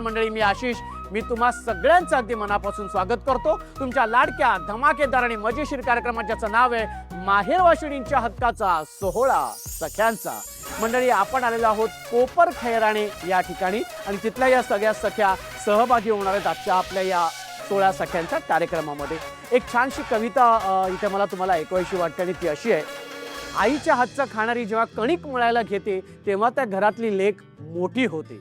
मंडळी, मी आशिष. मी तुम्हा सगळ्यांचं अगदी मनापासून स्वागत करतो तुमच्या लाडक्या धमाकेदार आणि मजेशीर कार्यक्रमात, ज्याचं नाव आहे माहेर वाशिणींच्या हक्काचा सोहळा सख्यांचा. मंडळी, आपण आलेलो आहोत कोपर खैराणे या ठिकाणी आणि तिथल्या या सगळ्या सख्या सहभागी होणार आहेत आजच्या आपल्या या 16 सख्यांच्या कार्यक्रमामध्ये. एक छानशी कविता इथे मला तुम्हाला ऐकवायची वाटते आणि ती अशी आहे: आईच्या हातचं खाणारी जेव्हा कणिक मळायला घेते तेव्हा त्या घरातली लेक मोठी होते.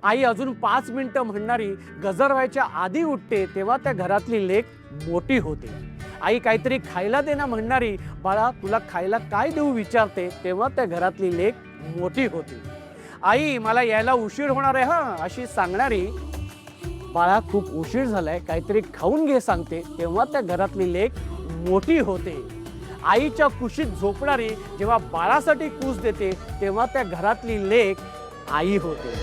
आई अजून 5 मिनिटं म्हणणारी गजर व्हायच्या आधी उठते तेव्हा त्या घरातली लेक मोठी होते. आई काहीतरी खायला दे ना म्हणणारी बाळा तुला खायला काय देऊ विचारते तेव्हा त्या घरातली लेक मोठी होते. आई मला यायला उशीर होणार आहे हा अशी सांगणारी बाळा खूप उशीर झालाय काहीतरी खाऊन घे सांगते तेव्हा त्या घरातली लेक मोठी होते. आईच्या कुशीत झोपणारी जेव्हा बाळासाठी कूस देते तेव्हा त्या घरातली लेक आई होते.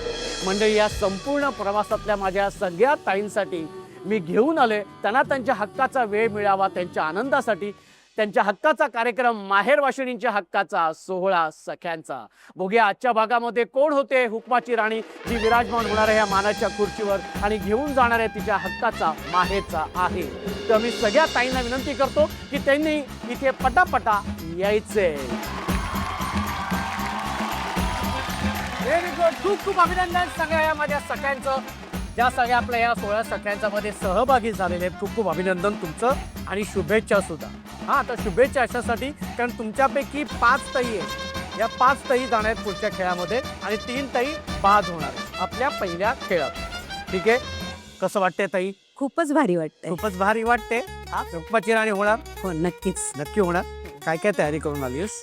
म्हणजे या संपूर्ण प्रवासातल्या माझ्या सगळ्या ताईंसाठी मी घेऊन आले, त्यांना त्यांच्या हक्काचा वेळ मिळावा, त्यांच्या आनंदासाठी त्यांच्या हक्काचा कार्यक्रम माहेर वाशिणींच्या हक्काचा सोहळा सख्यांचा. बघूया आजच्या भागामध्ये कोण होते हुकमाची राणी जी विराजमान होणार आहे या मानाच्या खुर्चीवर आणि घेऊन जाणार आहे तिच्या हक्काचा माहेरचा आहे. तर मी सगळ्या ताईंना विनंती करतो की त्यांनी इथे पटापटा यायचे. Very good. खूप खूप अभिनंदन सगळ्या या माझ्या सख्यांचं, ज्या सगळ्या आपल्या या 16 सख्यांच्या मध्ये सहभागी झालेले आहेत. खूप खूप अभिनंदन तुमचं आणि शुभेच्छा सुद्धा. हां, तर शुभेच्छा अशासाठी कारण तुमच्यापैकी 5 ताई आहेत. या 5 ताई जाणार आहेत पुढच्या खेळामध्ये आणि 3 ताई बाद होणार आहेत आपल्या पहिल्या खेळात. ठीक आहे, कसं वाटतंय ताई? खूपच भारी वाटतंय. खूपच भारी वाटते. हुकमाची राणी होणार? हो, नक्कीच नक्की होणार. काय काय तयारी करून आलीस?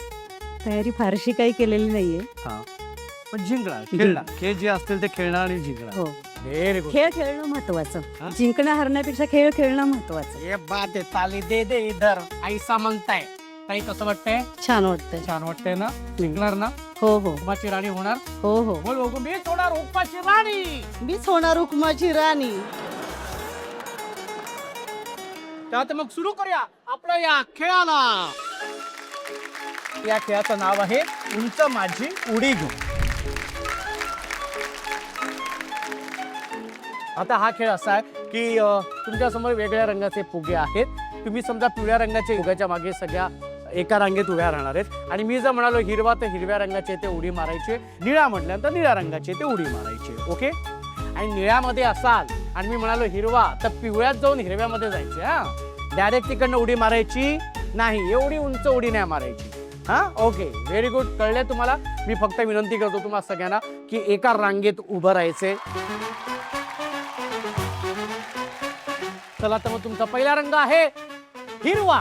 तयारी फारशी काही केलेली नाहीये. हां, पण जिंकणार, खेळणार. खेळ जे असतील ते खेळणार आणि जिंकणार. हो, व्हेरी गुड. खेळ खेळणं महत्वाचं. हा? जिंकणं हरण्यापेक्षा खेळ खेळणं महत्वाचं. ये बात आहे, ताली दे दे इधर ऐसा म्हणताय. ताई कसं वाटतंय? छान वाटतंय. छान वाटतंय ना? जिंकणार ना? हो हो हुकमाची राणी होणार? हो हो बोल बघू, मी होणार हुकमाची राणी. मीच होणार हुकमाची राणी. तर आता मग सुरू करूया आपल्या या खेळाला. या खेळाचं नाव आहे उंच माझी उडी घेऊ. आता हा खेळ असा आहे की तुमच्या समोर वेगळ्या रंगाचे फुगे आहेत. तुम्ही समजा पिवळ्या रंगाच्या फुग्याच्या मागे सगळ्या एका रांगेत उभ्या राहणार आहेत आणि मी जर म्हणालो हिरवा तर हिरव्या रंगाचे ते उडी मारायचे, निळा म्हटल्यानंतर निळ्या रंगाचे ते उडी मारायचे. ओके, आणि निळ्यामध्ये असाल आणि मी म्हणालो हिरवा तर पिवळ्यात जाऊन हिरव्यामध्ये जायचे. हा, डायरेक्ट तिकडनं उडी मारायची नाही, एवढी उंच उडी नाही मारायची. हा, ओके, व्हेरी गुड. कळले तुम्हाला? मी फक्त विनंती करतो तुम्हाला सगळ्यांना की एका रांगेत उभं राहायचे. चला, तर मग तुमचा पहिला रंग आहे हिरवा.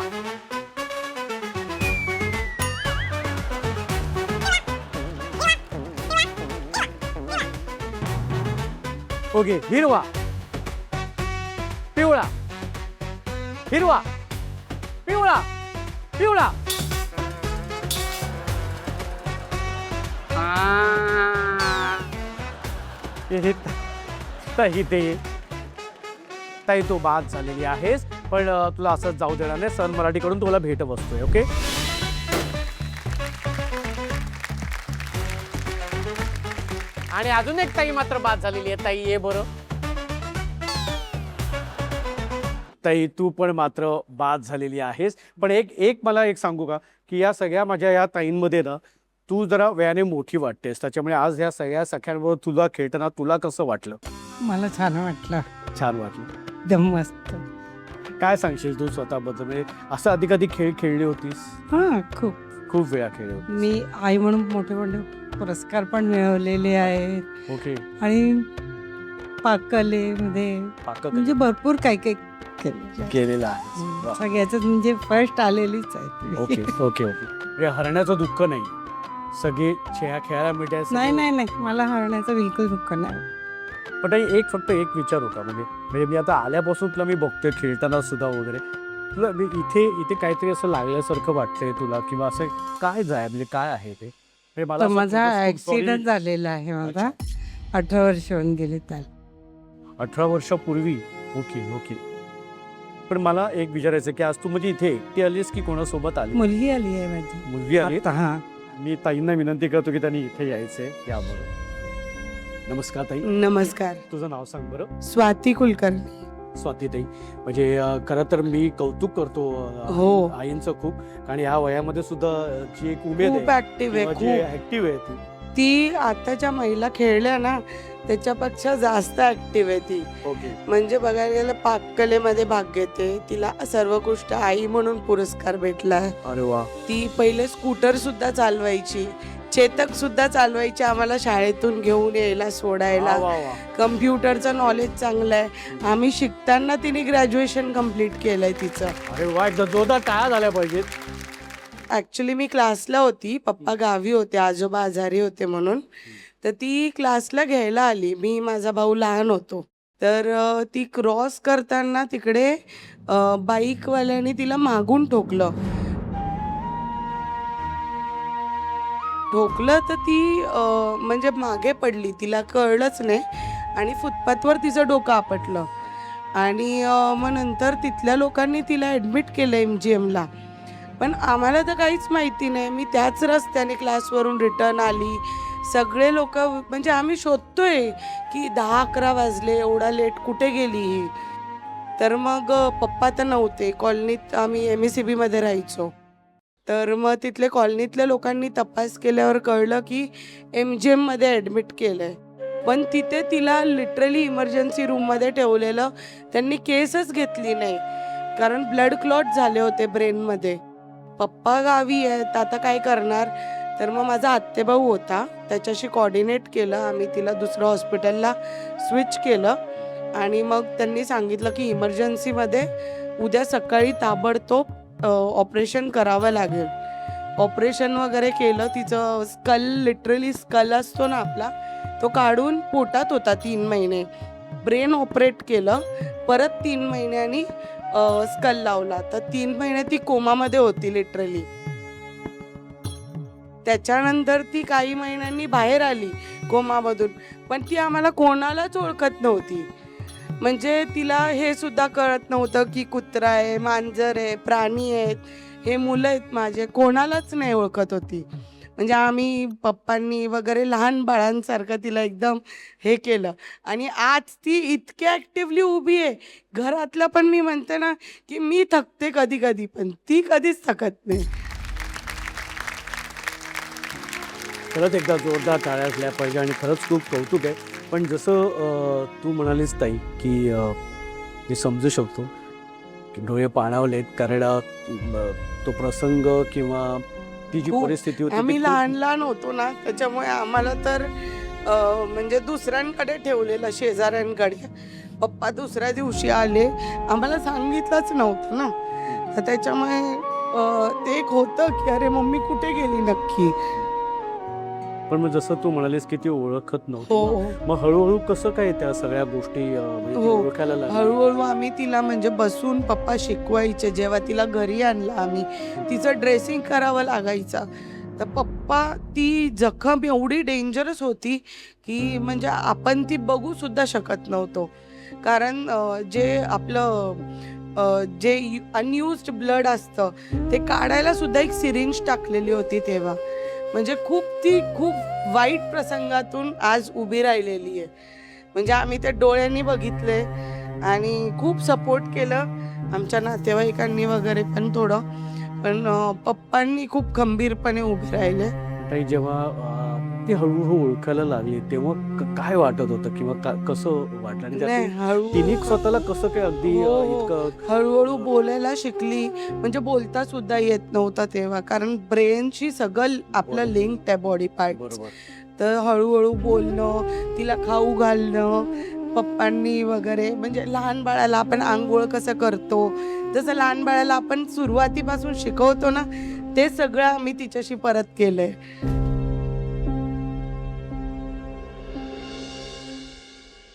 ओके, हिरवा, पिवळा, हिरवा, पिवळा, पिवळा. ताई तू बाद झालेली आहेस, पण तुला असंच जाऊ देणार नाही. सन मराठीकडून तुला भेट बसतोय. ओके, आणि अजून एक ताई मात्र बाद झालेली आहे. ताई ये बरं. ताई तू पण मात्र बाद झालेली आहेस. पण एक मला एक सांगू का की या सगळ्या माझ्या या ताईंमध्ये ना तू जरा वयाने मोठी वाटतेस, त्याच्यामुळे आज या सगळ्या सख्यांबरोबर तुला खेळताना तुला कसं वाटलं? मला छान वाटलं. छान वाटलं. एकदम मस्त. काय सांगशील तू स्वतःबद्दल? म्हणजे असं आधी कधी खेळ खेळली होतीस? हा, खूप खूप वेळा खेळली होती. मी आई म्हणून मोठे मोठे पुरस्कार पण मिळवलेले आहेत. ओके, आणि पाककलेमध्ये म्हणजे भरपूर काही काही केलेलं आहे. सगळ्याच म्हणजे फर्स्ट आलेलीच आहे. Okay okay okay. म्हणजे हरण्याचं दुःख नाही, सगळे खेळायला मिळायचं नाही नाही नाही, मला हरण्याचं बिलकुल दुःख नाही. पण एक फक्त एक विचारू का? म्हणजे मी आता आल्यापासून तुला मी बघतोय खेळताना सुद्धा वगैरे, तुला इथे काहीतरी असं लागल्यासारखं वाटतंय तुला किंवा असं काय जाय म्हणजे काय आहे ते? म्हणजे मला माझा ऍक्सिडेंट झालेला आहे. माझा 18 वर्ष होऊन गेले त्याला. 18 वर्षापूर्वी. Okay okay. पण मला एक विचारायचं की आज तू म्हणजे इथे एकटी आलीस की कोणासोबत आली? मुलगी आली आहे माझी. मुलगी आली? हा, मी ताईंना विनंती करतो की त्यांनी इथे यायचंय. याबरोबर नमस्कार ताई. नमस्कार. तुझं नाव सांग बरं. स्वाती कुलकर्णी. स्वातीताई, म्हणजे खरं तर मी कौतुक करतो हो. आईंचं खूप, कारण ह्या वयामध्ये सुद्धा जी एक उमेद खूप ऍक्टिव्ह आहे, जी खूप. ऍक्टिव्ह आहे ती आताच्या महिला खेळल्या ना त्याच्यापेक्षा जास्त ऍक्टिव्ह आहे ती. ओके. म्हणजे बघायला गेलं पाककलेमध्ये भाग घेते. तिला सर्वोत्कृष्ट आई म्हणून पुरस्कार भेटलाय. अरे वा. ती पहिले स्कूटर सुद्धा चालवायची, चेतक सुद्धा चालवायची, आम्हाला शाळेतून घेऊन यायला सोडायला. वा, वा, वा. कम्प्युटरचं नॉलेज चांगलं आहे. आम्ही शिकताना तिने ग्रॅज्युएशन कम्प्लीट केलंय तिचं. अरे वा, एकदा जोरदार टाळ्या झाल्या पाहिजेत. ॲक्च्युली मी क्लासला होती, पप्पा गावी होते, आजोबा आजारी होते म्हणून. तर ती क्लासला घ्यायला आली. मी माझा भाऊ लहान होतो. तर ती क्रॉस करताना तिकडे बाईकवाल्याने तिला मागून ठोकलं तर ती म्हणजे मागे पडली, तिला कळलंच नाही आणि फुटपाथवर तिचं डोकं आपटलं. आणि मग नंतर तिथल्या लोकांनी तिला ॲडमिट केलं MGMला. पण आम्हाला तर काहीच माहिती नाही. मी त्याच रस्त्याने क्लासवरून रिटर्न आली. सगळे लोक म्हणजे आम्ही शोधतोय की 10-11 वाजले, एवढा लेट कुठे गेली ही. तर मग पप्पा तर नव्हते कॉलनीत, आम्ही MSCB मध्ये राहायचो. तर मग तिथले कॉलनीतल्या लोकांनी तपास केल्यावर कळलं की MGM मध्ये ॲडमिट केलंय. पण तिथे तिला लिटरली इमर्जन्सी रूममध्ये ठेवलेलं. त्यांनी केसच घेतली नाही कारण ब्लड क्लॉट झाले होते ब्रेनमध्ये. पप्पा गावी आहेत, आता काय करणार. तर मग माझा आत्तेभाऊ होता, त्याच्याशी कोऑर्डिनेट केलं. आम्ही तिला दुसऱ्या हॉस्पिटलला स्विच केलं आणि मग त्यांनी सांगितलं की इमर्जन्सीमध्ये उद्या सकाळी ताबडतोब ऑपरेशन करावं लागेल. ऑपरेशन वगैरे केलं. तिचं स्कल, लिटरली स्कल असतो ना आपला, तो काढून पोटात होता 3 महिने. ब्रेन ऑपरेट केलं, परत 3 महिन्यांनी स्कल लावला. तर 3 महिने ती कोमामध्ये होती लिटरली. त्याच्यानंतर ती काही महिन्यांनी बाहेर आली कोमामधून, पण ती आम्हाला कोणालाच ओळखत नव्हती. म्हणजे तिला हे सुद्धा कळत नव्हतं की कुत्रा आहे, मांजर आहे, प्राणी आहेत, हे मुलं आहेत माझे, कोणालाच नाही ओळखत होती. म्हणजे आम्ही पप्पांनी वगैरे लहान बाळांसारखं तिला एकदम हे केलं. आणि आज ती इतकी ॲक्टिव्हली उभी आहे. घरातलं पण मी म्हणते ना की मी थकते कधी कधी, पण ती कधीच थकत नाही. खरंच एकदा जोरदार टाळ्या असल्या पाहिजे आणि खरंच खूप कौतुक आहे. पण जसं तू म्हणालीस ताई की मी समजू शकतो की डोळे पाणावलेत, कारण तो प्रसंग किंवा ती जी परिस्थिती होती, आम्ही लहान लहान होतो ना, त्याच्यामुळे आम्हाला तर म्हणजे दुसऱ्यांकडे ठेवलेलं, शेजाऱ्यांकडे. पप्पा दुसऱ्या दिवशी आले, आम्हाला सांगितलंच नव्हतं ना. तर त्याच्यामुळे ते एक होतं की अरे मम्मी कुठे गेली नक्की. पण मग जसं तू म्हणालीस की ती ओळखत नव्हती, हो. मग हळूहळू कसं काय त्या सगळ्या गोष्टी म्हणजे ती हो. ओळखायला लागली? हळूहळू आम्ही तिला म्हणजे बसून पप्पा शिकवायचे. जेव्हा तिला घरी आणलं आम्ही, तिचं ड्रेसिंग करावं लागायचं. तर पप्पा, ती जखम एवढी डेंजरस होती की म्हणजे आपण ती बघू सुद्धा शकत नव्हतो. कारण जे आपलं जे अनयुज्ड ब्लड असतं ते काढायला सुद्धा एक सिरिंज टाकलेली होती तेव्हा. म्हणजे खूप वाईट प्रसंगातून आज उभी राहिलेली आहे. म्हणजे आम्ही ते डोळ्यांनी बघितले आणि खूप सपोर्ट केलं आमच्या नातेवाईकांनी वगैरे पण थोडं. पण पप्पांनी खूप खंबीरपणे उभे राहिले. ताई, जेव्हा ती हळूहळू ओळखायला लागली तेव्हा काय वाटत होतं किंवा कसं वाटलं? आणि नाही, त्यातून तिने स्वतःला कसं काय अगदी हो. इतकं हळूहळू बोलायला शिकली. म्हणजे बोलता सुद्धा येत नव्हतं तेव्हा, कारण ब्रेनशी सगळं आपलं लिंक आहे, बॉडी पार्ट. बरोबर. तर हळूहळू बोलणं, तिला खाऊ घालणं पप्पांनी वगैरे. म्हणजे लहान बाळाला आपण आंघोळ कसं करतो, जसं लहान बाळाला आपण सुरुवातीपासून शिकवतो ना, ते सगळं आम्ही तिच्याशी परत केलंय.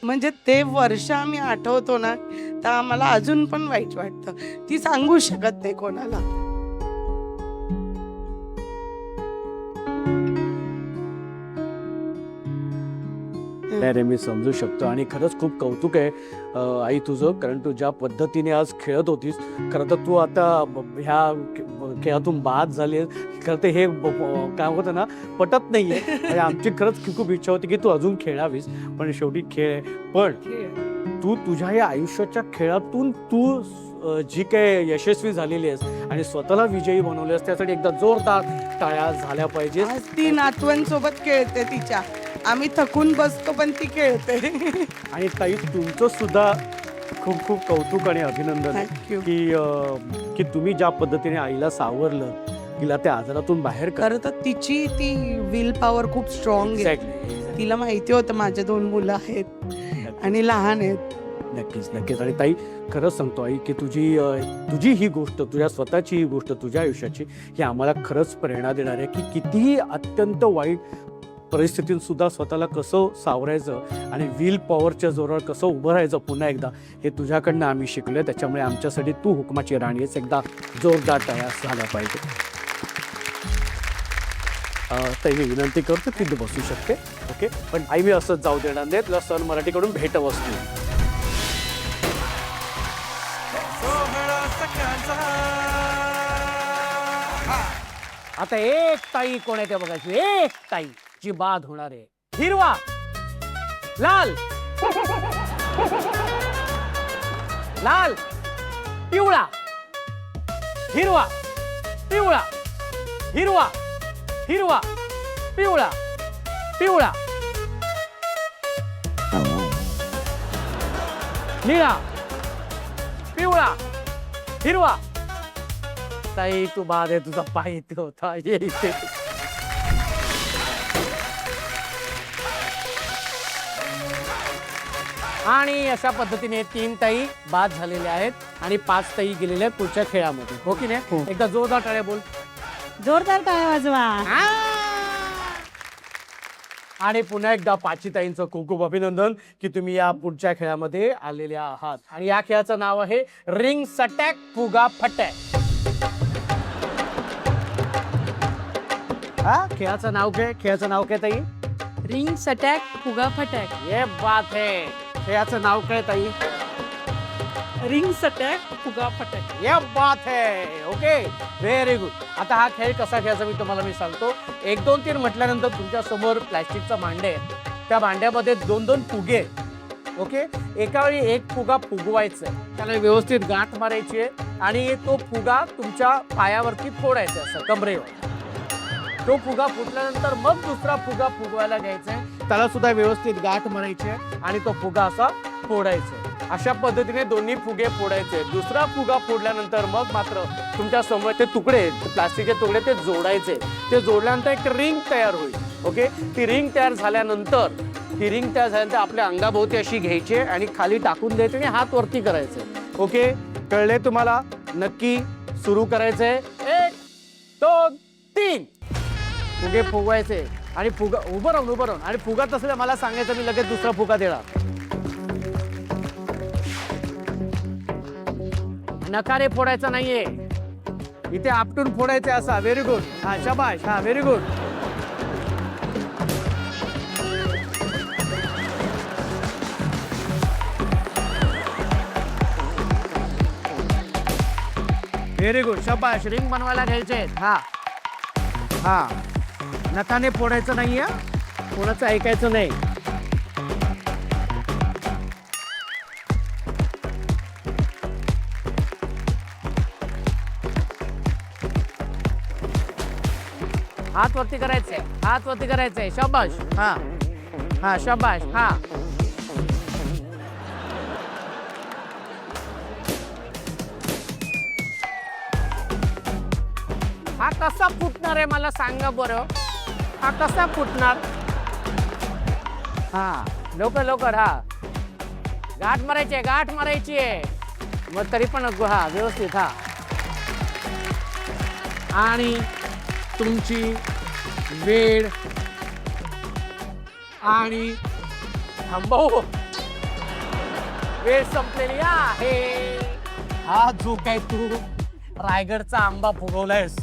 म्हणजे ते वर्ष आम्ही आठवतो ना, तर आम्हाला अजून पण वाईट वाटतं. ती सांगू शकत नाही कोणाला. नाही रे, मी समजू शकतो आणि खरंच खूप कौतुक आहे आई तुझं, कारण तू ज्या पद्धतीने आज खेळत होतीस. खरं तर तू आता ह्या खेळातून बाद झाली खरं तर हे काय होतं ना, पटत नाहीये. आणि आमची खरंच खूप इच्छा होती की तू अजून खेळावीस, पण शेवटी खेळ आहे. पण तू तुझ्या या आयुष्याच्या खेळातून तू जी काय यशस्वी झालेली आहेस आणि स्वतःला विजयी बनवलेस, त्यासाठी एकदा जोरदार टाळ्या झाल्या पाहिजे. आज ती नातवांसोबत खेळते तिच्या. आम्ही थकून बसतो पण ती खेळते. आणि ताई तुमचं सुद्धा खूप खूप कौतुक आणि अभिनंदन थँक्यू. की तुम्ही ज्या पद्धतीने आईला सावरलं, तिला त्या आजारातून बाहेर खरं तर तिची ती विल पॉवर खूप स्ट्रॉंग आहे. Exactly. तिला माहिती होतं माझे 2 मुलं आहेत आणि लहान आहेत. नक्कीच नक्कीच. आणि ताई खरंच सांगतो आई की तुझी ही गोष्ट, तुझ्या स्वतःची ही गोष्ट, तुझ्या आयुष्याची, ही आम्हाला खरंच प्रेरणा देणार आहे की कितीही अत्यंत वाईट परिस्थितीत सुद्धा स्वतःला कसं सावरायचं आणि विल पॉवरच्या जोरावर कसं उभं राहायचं पुन्हा एकदा, हे तुझ्याकडनं आम्ही शिकलोय. त्याच्यामुळे आमच्यासाठी तू हुकमाची राणी आहेस. एकदा जोरदार टाळ्या झाल्या पाहिजे. ताई मी विनंती करतो की तू बसू शकते. ओके, पण आई मी असंच जाऊ देणार नाही. तुला सन मराठीकडून भेटवस्तू. आता एक ताई कोण आहे ते बघायची. एक ताई जी बाद होणार आहे. हिरवा, लाल, लाल, पिवळा, हिरवा, पिवळा, हिरवा, हिरवा, पिवळा, पिवळा, निळा, पिवळा, हिरवा. ताई तू बाद आहे, तुझा पाय इथे होता. ये इथे. आणि अशा पद्धतीने 3 ताई बाद झालेल्या आहेत आणि 5 ताई गेलेल्या आहेत पुढच्या खेळामध्ये. हो की नाही? एकदा जोरदार टाळ्या बोल. जोरदार टाळ्या वाजवा. आणि पुन्हा एकदा 5 ताईंचं खूप खूप अभिनंदन की तुम्ही या पुढच्या खेळामध्ये आलेल्या आहात. आणि या खेळाचं नाव आहे रिंग सटॅक फुगा फटॅक. हा खेळाचं नाव काय? खेळाचं नाव काय ताई? रिंग सटॅक फुगा फटॅक. ये बात है. खेळाचं नाव काय ताई? रिंग सटॅक फुगा फटॅक. ये बात है. Okay, very good. आता हा खेळ कसा खेळायचा मी सांगतो. 1 2 3 म्हटल्यानंतर तुमच्या समोर प्लॅस्टिकचा भांडे आहे. त्या भांड्यामध्ये 2 फुगे. ओके, एका वेळी 1 फुगा फुगवायचा आहे. त्याला व्यवस्थित गाठ मारायची आहे आणि तो फुगा तुमच्या पायावरती फोडायचा असं कमरेवर. तो फुगा फुटल्यानंतर मग दुसरा फुगा फुगवायला घ्यायचा आहे. त्याला सुद्धा व्यवस्थित गाठ मारायची आहे आणि तो फुगा असा फोडायचा आहे. अशा पद्धतीने दोन्ही फुगे फोडायचे. दुसरा फुगा फोडल्यानंतर मग मात्र तुमच्या समोर ते तुकडे, प्लास्टिकचे तुकडे ते जोडायचे. ते जोडल्यानंतर एक रिंग तयार होईल. ओके, ती रिंग तयार झाल्यानंतर आपल्या अंगाभोवती अशी घ्यायची आणि खाली टाकून द्यायची आणि हात वरती करायचे. ओके, कळले तुम्हाला? नक्की सुरू करायचंय. 1 2 3 फुगे फुगवायचे आणि फुगा उभं राहून आणि फुगत असल्या मला सांगायचं, मी लगेच दुसरा फुगा देणार. नकारे फोडायचा नाहीये, इथे आपटून फोडायचे असा. Very good. हा शाबाश. हा व्हेरी गुड. Very good. शाबाश. रिंग बनवायला घ्यायचे. हा हा नकाने फोडायचं नाहीये, कोणाचं ऐकायचं नाही. हात वरती करायचंय. शाबाश. हा हा शाबाश. हा हा कसा फुटणार आहे मला सांगा बरं. हा कसा फुटणार? हा लवकर. हा गाठ मारायची आहे. मग तरी पण हा व्यवस्थित. हा आणि तुमची वेळ आणि थांबव. वेळ संपलेली आहे. हा जो काय तू रायगडचा आंबा फुगवलायस.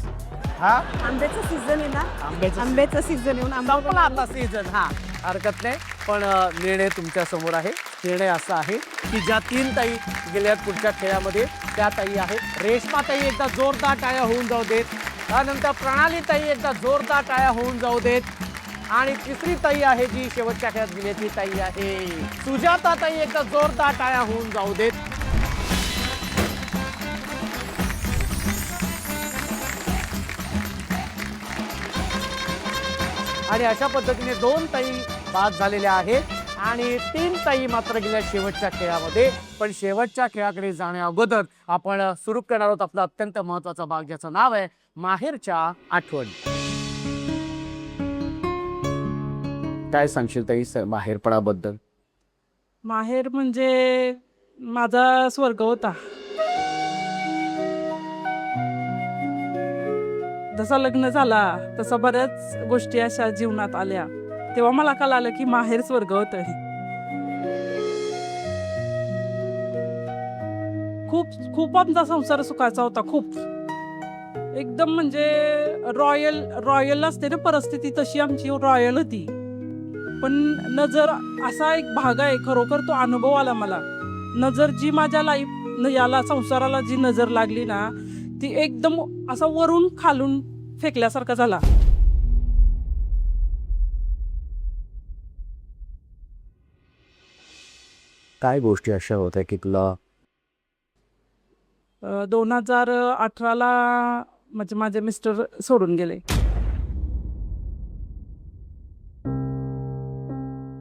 हा आंब्याचा सीझन आहे ना. आंब्याचा आंब्याचा सीझन येऊन आंबा संपला आता सीझन. हा हरकत नाही. पण निर्णय तुमच्या समोर आहे. निर्णय असा आहे की ज्या 3 ताई गेल्यात पुढच्या खेळामध्ये त्या ताई आहेत. रेश्मा ताई एकदा जोरदार टाळ्या होऊन जाऊ देत. त्यानंतर प्रणाली ताई एकदा जोरदार टाळ्या होऊन जाऊ देत. आणि तिसरी ताई आहे जी शेवटच्या खेळात गेली ती ताई आहे सुजाता ताई. एकदा जोरदार टाळ्या होऊन जाऊ देत. आणि अशा पद्धतीने 2 ताई बाद झालेल्या आहेत आणि 3 ताई मात्र गेल्या शेवटच्या खेळामध्ये. पण शेवटच्या खेळाकडे जाण्या अगोदर आपण सुरू करणार आहोत आपला अत्यंत महत्वाचा भाग ज्याचं नाव आहे माहेरच्या आठवणी. काय सांगशील ताई माहेरपणाबद्दल? माहेर म्हणजे माझा स्वर्ग होता. जसा लग्न झाला तसा बऱ्याच गोष्टी अशा जीवनात आल्या, तेव्हा मला कळालं की माहेर स्वर्ग होतं. खूप आमचा संसार सुखाचा होता. खूप एकदम म्हणजे रॉयल असते ना परिस्थिती, तशी आमची रॉयल होती. पण नजर असा एक भाग आहे, खरोखर तो अनुभव आला मला. नजर जी माझ्या याला संसाराला जी नजर लागली ना, ती एकदम असा वरून खालून फेकल्यासारखा झाला. काय गोष्टी अशा होत्या की तुला 2018ला म्हणजे माझे मिस्टर सोडून गेले.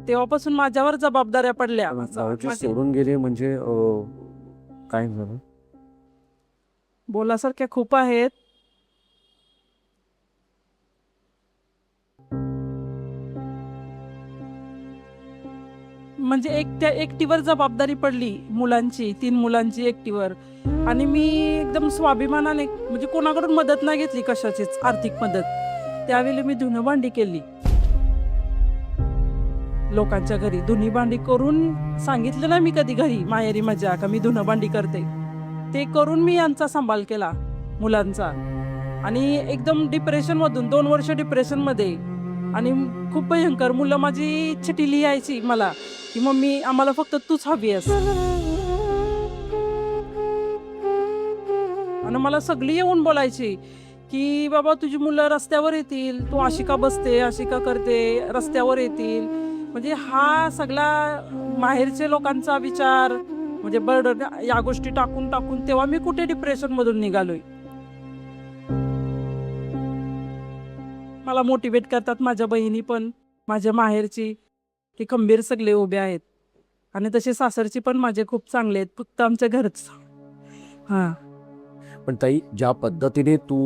तेव्हापासून माझ्यावर जबाबदाऱ्या पडल्या. सोडून गेले म्हणजे काय झालं? बोलासारख्या खूप आहेत. म्हणजे एकटीवर जबाबदारी पडली मुलांची, 3 मुलांची एकटीवर. आणि मी एकदम स्वाभिमानाने म्हणजे कोणाकडून मदत नाही घेतली, कशाचीच आर्थिक मदत. त्यावेळी मी धुणं भांडी केली लोकांच्या घरी. धुणी भांडी करून सांगितलं ना मी कधी घरी माहेरी माझ्या का मी धुणं भांडी करते, ते करून मी यांचा सांभाळ केला मुलांचा. आणि एकदम डिप्रेशनमधून 2 वर्ष डिप्रेशनमध्ये. आणि खूप भयंकर मुलं माझी चिठ्ठी लिहायची मला की मम्मी आम्हाला फक्त तूच हवी आहेस. आणि मला सगळी येऊन बोलायची की बाबा तुझी मुलं रस्त्यावर येतील, तू अशी का बसते, अशी का करते, रस्त्यावर येतील. म्हणजे हा सगळा माहेरचे लोकांचा विचार म्हणजे बर्डन या गोष्टी टाकून तेव्हा मी कुठे डिप्रेशनमधून निघालोय. मला मोटिवेट करतात माझ्या बहिणी पण, माझ्या माहेरची ती खंबीर सगळे उभे आहेत. आणि तसे सासरची पण माझे खूप चांगले आहेत, फक्त आमच्या घरच. हां. पण ताई ज्या पद्धतीने तू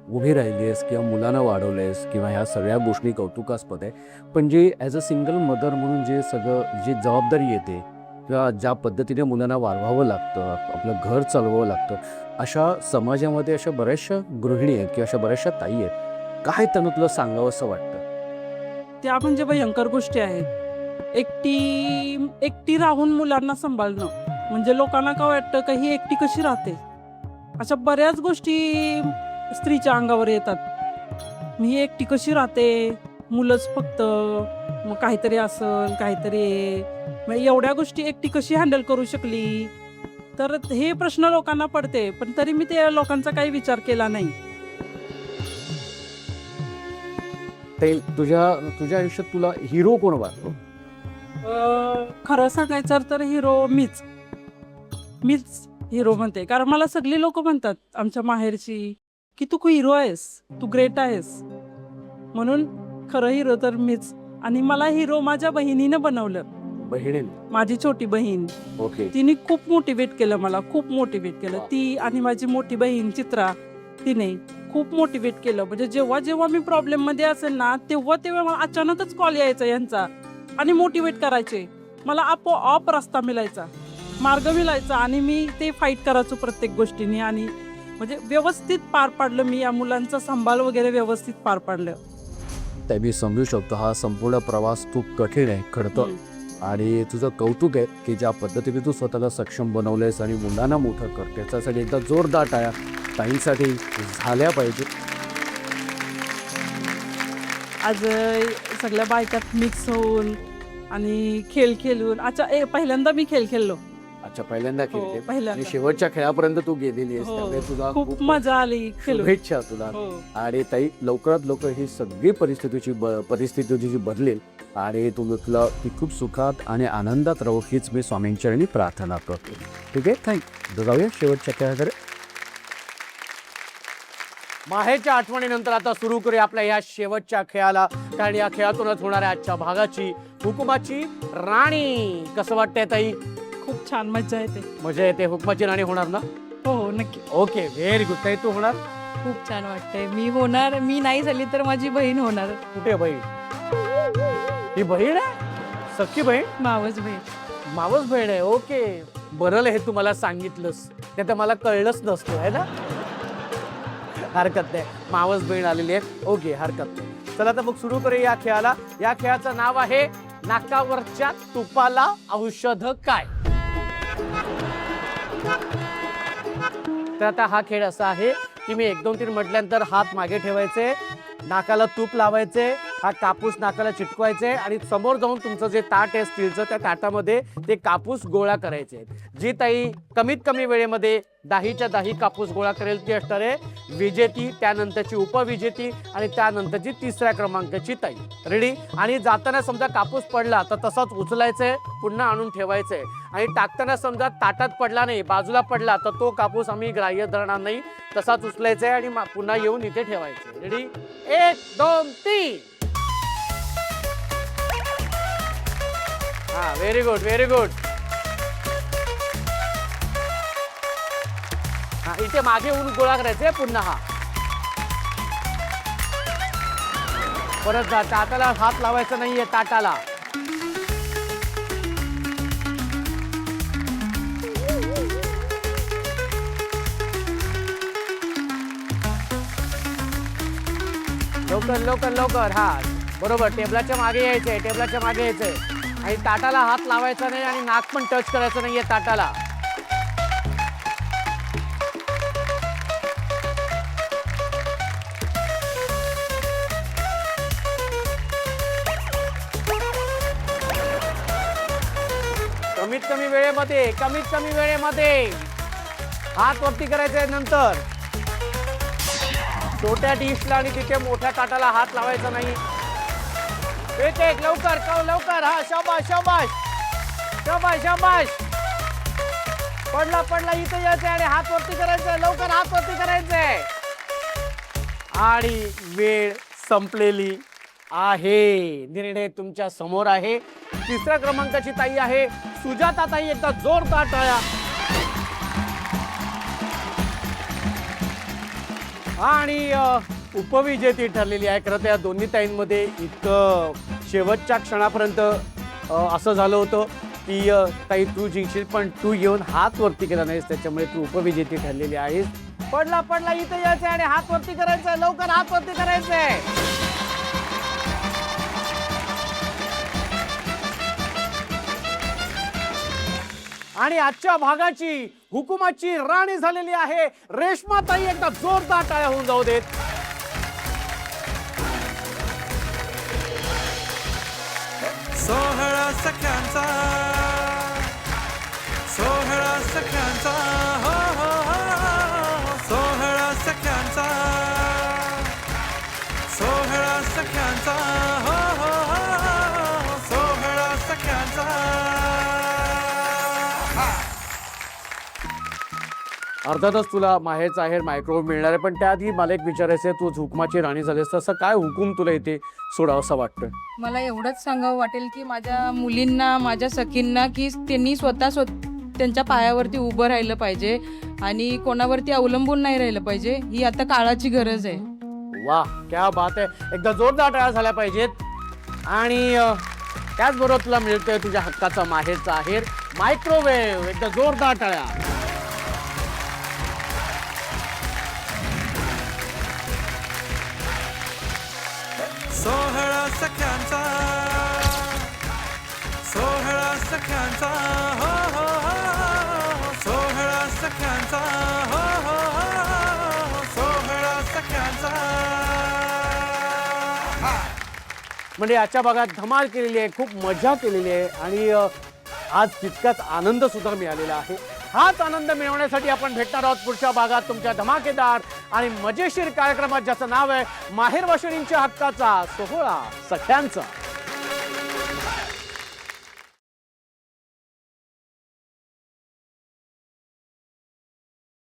उभी राहिलीस किंवा मुलांना वाढवलेस किंवा ह्या सगळ्या गोष्टी कौतुकास्पद आहे, पण जे ॲज अ सिंगल मदर म्हणून जे सगळं जी जबाबदारी येते किंवा ज्या पद्धतीने मुलांना वाढवावं लागतं, आपलं घर चालवावं लागतं, अशा समाजामध्ये अशा बऱ्याचशा गृहिणी आहेत किंवा अशा बऱ्याचशा ताई आहेत. काय त्यांना तुला सांगावं असं वाटतं? त्या म्हणजे भयंकर गोष्टी आहेत. एकटी राहून मुलांना सांभाळणं म्हणजे लोकांना काय वाटतं का ही एकटी कशी राहते, अशा बऱ्याच गोष्टी स्त्रीच्या अंगावर येतात. मी एकटी कशी राहते, मुलंच फक्त, मग काहीतरी असेल काहीतरी, मग एवढ्या गोष्टी एकटी कशी हँडल करू शकली. तर हे प्रश्न लोकांना पडते, पण तरी मी त्या लोकांचा काही विचार केला नाही. तुझ्या आयुष्यात तुला हिरो कोण वाटतो? खरं सांगायचं तर हिरो मीच हिरो म्हणते. कारण मला सगळी लोक म्हणतात आमच्या माहेरची की तू हिरो आहेस, तू ग्रेट आहेस. म्हणून खरं हिरो तर मीच. आणि मला हिरो माझ्या बहिणीनं बनवलं. बहिणीने? माझी छोटी बहीण. ओके. तिने खूप मोटिवेट केलं मला, खूप मोटिवेट केलं. ती आणि माझी मोठी बहीण चित्रा, तिने खूप मोटिवेट केलं. म्हणजे जेव्हा मी प्रॉब्लेम मध्ये असेल ना, तेव्हा मला अचानकच कॉल यायचा यांचा आणि मोटिवेट करायचे. मला आपोआप रस्ता मिळायचा, मार्ग मिळायचा आणि मी ते फाईट करायचो प्रत्येक गोष्टीने. आणि म्हणजे व्यवस्थित पार पाडलं मी या मुलांचा सांभाळ वगैरे व्यवस्थित पार पाडलं. त्या मी समजू शकतो हा संपूर्ण प्रवास खूप कठीण आहे खडतं. आणि तुझं कौतुक आहे की ज्या पद्धतीने तू स्वतःला सक्षम बनवलंयस आणि मुलांना मोठं करते. त्यासाठी एकदा जोरदार टाळ्या ताईंसाठी झाल्या पाहिजे. आज सगळ्या बायकात मिक्स होऊन आणि खेळ खेळून अच्छा पहिल्यांदा मी खेळ खेळलो. अच्छा, पहिल्यांदा खेळते पहिल्यांदा. आणि शेवटच्या खेळापर्यंत तू गेलेली आहेस, हो. त्यामुळे तुला खूप मजा आली खेळून. शुभेच्छा तुला. हो. आणि ताई, लवकरात लवकर ही सगळी परिस्थिती तुझी बदलेल आणि तुला ती खूप सुखात आणि आनंदात राहू हीच मी स्वामींचरणी प्रार्थना करतो. ठीक आहे, थँक्यू. जाऊया शेवटच्या खेळाकडे. माहेरच्या आठवणीनंतर आता सुरू करूया आपल्या या शेवटच्या खेळाला. कारण या खेळातूनच होणाऱ्या आजच्या भागाची हुकुमाची राणी. कसं वाटतंय ताई? खूप छान मजा येते. मजा येते. हुकुमाची राणी होणार ना? हो हो नक्की. Okay, very good. ताई, तू होणार? खूप छान वाटतंय. मी होणार, मी नाही झाली तर माझी बहीण होणार. कुठे आहे बहीण? ही बहीण आहे? सख्खी बहीण? मावस बहीण. मावस बहीण आहे. ओके, बरं हे तुम्हाला सांगितलंस, नाही तर मला कळलंच नसतं आहे ना. हरकत नाही, मावस बहीण आलेली आहे. ओके, हरकत नाही. चला तर मग सुरू करूया या खेळाला. या खेळाचं नाव आहे नाकावरच्या तुपाला औषध काय. तर आता हा खेळ असा आहे की मी 1 2 3 म्हटल्यानंतर हात मागे ठेवायचे, नाकाला तूप लावायचे, हा कापूस नाकाला चिटकवायचे आणि समोर जाऊन तुमचं जे ताट आहे स्टीलचं, त्या ताटामध्ये ते कापूस गोळा करायचे. जी ताई कमीत कमी वेळेमध्ये 10च्या 10 कापूस गोळा करेल ती असणार आहे विजेती, त्यानंतरची उपविजेती आणि त्यानंतरची 3ऱ्या क्रमांकाची ताई. रेडी? आणि जाताना समजा कापूस पडला तर तसाच उचलायचंय, पुन्हा आणून ठेवायचंय आणि टाकताना समजा ताटात पडला नाही, बाजूला पडला तर तो कापूस आम्ही ग्राह्य धरणार नाही, तसाच उचलायचा आहे आणि पुन्हा येऊन इथे ठेवायचे. रेडी? 1 2 3. हा, व्हेरी गुड, व्हेरी गुड. हा, इथे मागे येऊन गोळा करायचे पुन्हा. हा, परत ताटाला हात लावायचा नाहीये, ताटाला. लवकर लवकर लवकर. हा, बरोबर. टेबलाच्या मागे यायचंय, टेबलाच्या मागे यायचंय आणि ताटाला हात लावायचा नाही आणि नाक पण टच करायचं नाहीये ताटाला. कमीत कमी वेळेमध्ये हात वरती करायचे. नंतर छोट्या डिशला आणि तिथे मोठ्या ताटाला हात लावायचा नाही. एक लवकर लवकर. हा, शाबाश शाबाश शाबाश शाबाश. पडला इथे यायचंय आणि हात वरती करायचंय. लवकर हात वरती करायचंय. आणि वेळ संपलेली आहे. निर्णय तुमच्या समोर आहे. 3ऱ्या क्रमांकाची ताई आहे सुजाता ताई. एकदा जोरदार टाळ्या. आणि उपविजेती ठरलेली आहे. खरं तर या दोन्ही ताईंमध्ये इतकं शेवटच्या क्षणापर्यंत असं झालं होतं की ताई तू जिंकशील, पण तू येऊन हात वरती केला नाहीस, त्याच्यामुळे तू उपविजेती ठरलेली आहेस. पडला इथे यायचंय आणि हात वरती करायचंय. लवकर हात वरती करायचंय. आणि आजच्या भागाची हुकुमाची राणी झालेली आहे रेश्मा ताई. एकदा जोरदार टाळ्या होऊन जाऊ देत. सोहळा सख्यांचा, सोहळा सख्यांचा, हो हो हो, सोहळा सख्यांचा, सोहळा सख्यांचा, हो हो हो, सोहळा सख्यांचा. अर्थातच तुला माहेरचा आहेर मायक्रोवेव्ह मिळणार आहे, पण त्याआधी मला एक विचारायचं आहे, तू हुकुमाची राणी झालीस तसं काय हुकूम तुला इथे सोडावं असं वाटतं? मला एवढंच सांगावं वाटेल की माझ्या मुलींना, माझ्या सखींना, की त्यांनी त्यांच्या पायावरती उभं राहिलं पाहिजे आणि कोणावरती अवलंबून नाही राहिलं पाहिजे. ही आता काळाची गरज आहे. वाह, क्या बात आहे. एकदा जोरदार टाळ्या झाल्या पाहिजेत. आणि त्याचबरोबर तुला मिळतोय तुझ्या हक्काचा माहेरचा आहेर मायक्रोवेव्ह. एकदा जोरदार टाळ्या. सोहळा सख्यांचा, सोहळा सख्यांचा, हो हो हो, सोहळा सख्यांचा, हो हो हो, सोहळा सख्यांचा. म्हणजे आजच्या भागात धमाल केलेली आहे, खूप मजा केलेली आहे आणि आज तितकाच आनंद सुद्धा मिळालेला आहे. हाच आनंद मिळवण्यासाठी आपण भेटणार आहोत पुढच्या भागात तुमच्या धमाकेदार आणि मजेशीर कार्यक्रमात, ज्याचं नाव आहे माहेरवाशिणींच्या हक्काचा सोहळा सख्यांचा.